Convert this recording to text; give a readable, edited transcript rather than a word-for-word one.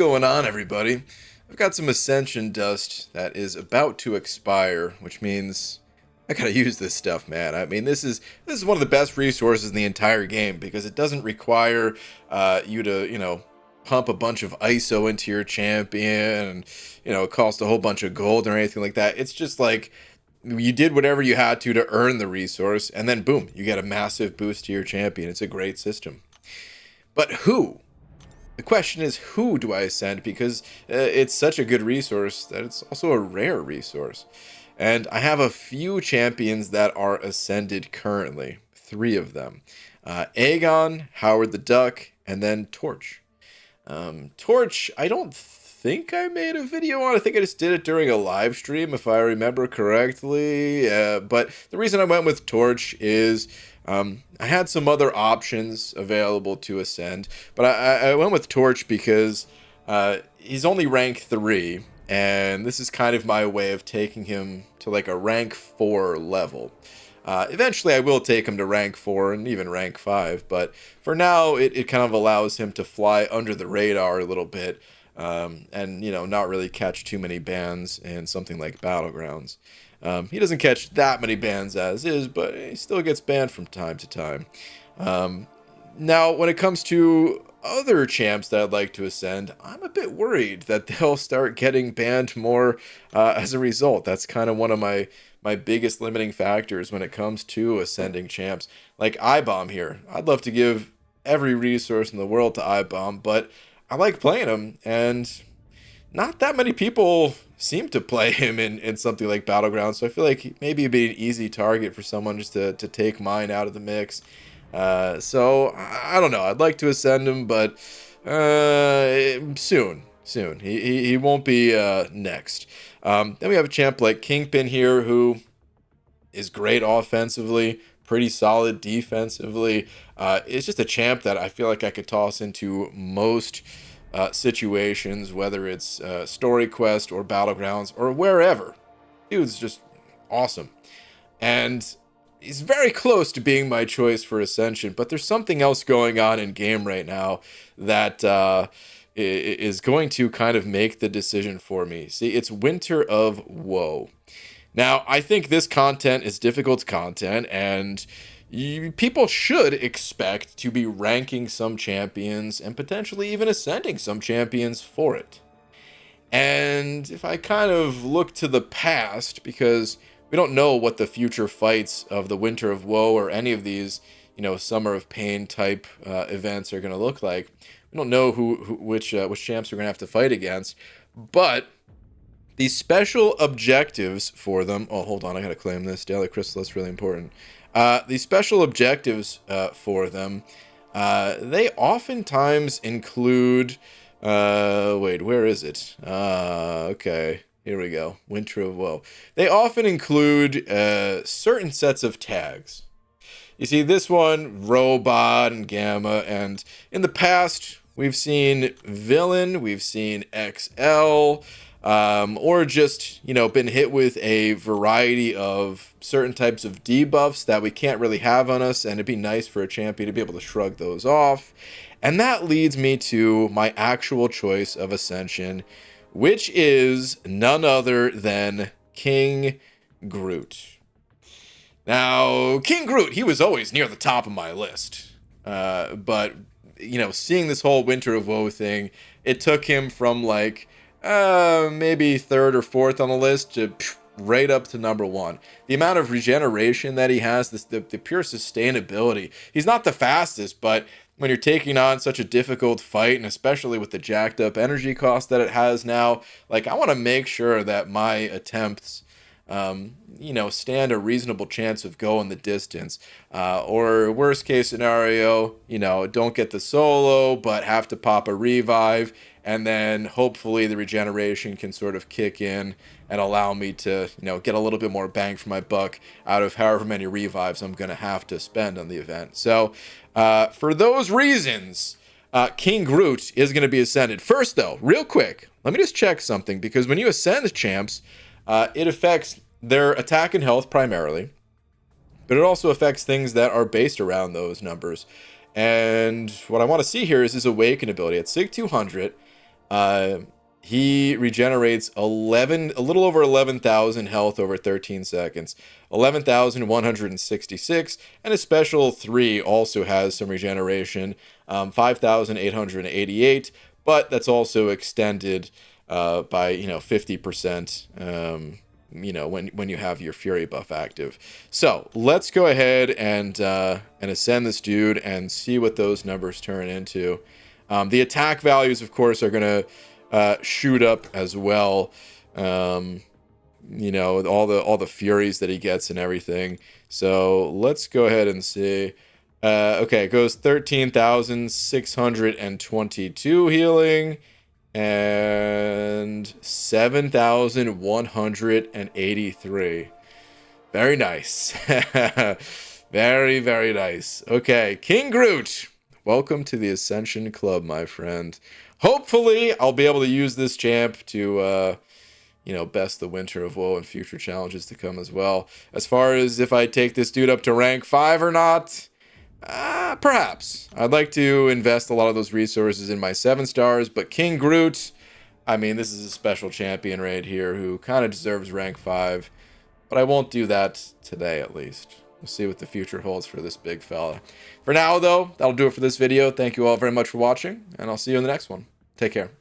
going on, everybody? I've got some Ascension dust that is about to expire, which means I gotta use this stuff, man. I mean, this is one of the best resources in the entire game because it doesn't require you to, pump a bunch of ISO into your champion and, cost a whole bunch of gold or anything like that. It's just like you did whatever you had to earn the resource, and then boom, you get a massive boost to your champion. It's a great system. But who? The question is, who do I ascend? Because it's such a good resource that it's also a rare resource. And I have a few champions that are ascended currently. 3 of them. Aegon, Howard the Duck, and then Torch. Torch, I don't think I made a video on. I think I just did it during a live stream, if I remember correctly. But the reason I went with Torch is I had some other options available to ascend, but I went with Torch because he's only rank 3, and this is kind of my way of taking him to like a rank 4 level. Eventually I will take him to rank 4 and even rank 5, but for now it kind of allows him to fly under the radar a little bit, and not really catch too many bans in something like Battlegrounds. He doesn't catch that many bans as is, but he still gets banned from time to time. Now, when it comes to other champs that I'd like to ascend, I'm a bit worried that they'll start getting banned more as a result. That's kind of one of my biggest limiting factors when it comes to ascending champs. Like iBomb here. I'd love to give every resource in the world to iBomb, but I like playing him, and not that many people seem to play him in something like Battlegrounds, so I feel like maybe it'd be an easy target for someone just to take mine out of the mix. So I don't know. I'd like to ascend him, but soon. He won't be next. Then we have a champ like Kingpin here, who is great offensively, pretty solid defensively. It's just a champ that I feel like I could toss into most situations, whether it's story quest or Battlegrounds or wherever. Dude's just awesome, and he's very close to being my choice for Ascension. But there's something else going on in game right now that is going to kind of make the decision for me. See, it's Winter of Woe. Now, I think this content is difficult content, and people should expect to be ranking some champions and potentially even ascending some champions for it. And if I kind of look to the past, because we don't know what the future fights of the Winter of Woe or any of these, Summer of Pain type events are going to look like. We don't know which champs we're going to have to fight against, but the special objectives for them. Oh, hold on, I gotta claim this. Daily Crystal, that's really important. The special objectives for them, they oftentimes include. Wait, where is it? Okay, here we go. Winter of Woe. They often include certain sets of tags. You see, this one, Robot and Gamma, and in the past, we've seen Villain, we've seen XL, or just, been hit with a variety of certain types of debuffs that we can't really have on us, and it'd be nice for a champion to be able to shrug those off. And that leads me to my actual choice of Ascension, which is none other than King Groot. Now, King Groot, he was always near the top of my list. But, seeing this whole Winter of Woe thing, it took him from like maybe 3rd or 4th on the list to right up to number 1. The amount of regeneration that he has, the pure sustainability. He's not the fastest, but when you're taking on such a difficult fight, and especially with the jacked up energy cost that it has now, like, I want to make sure that my attempts stand a reasonable chance of going the distance, or worst case scenario, don't get the solo but have to pop a revive, and then hopefully the regeneration can sort of kick in and allow me to get a little bit more bang for my buck out of however many revives I'm gonna have to spend on the event. So for those reasons, King Groot is going to be ascended. First though, real quick, let me just check something, because when you ascend champs, it affects their attack and health primarily, but it also affects things that are based around those numbers. And what I want to see here is his Awaken ability. At Sig 200, Uh, he regenerates a little over 11,000 health over 13 seconds, 11,166, and his special 3 also has some regeneration, 5,888, but that's also extended by 50%. When you have your Fury buff active. So let's go ahead and ascend this dude and see what those numbers turn into. The attack values, of course, are gonna shoot up as well. All the furies that he gets and everything. So let's go ahead and see. Okay, it goes 13,622 healing and 7,183. Very nice. Very, very nice. Okay, King Groot, welcome to the Ascension Club, my friend. Hopefully, I'll be able to use this champ to, best the Winter of Woe and future challenges to come as well. As far as if I take this dude up to rank 5 or not, perhaps. I'd like to invest a lot of those resources in my 7 stars, but King Groot, I mean, this is a special champion right here who kind of deserves rank 5, but I won't do that today at least. We'll see what the future holds for this big fella. For now, though, that'll do it for this video. Thank you all very much for watching, and I'll see you in the next one. Take care.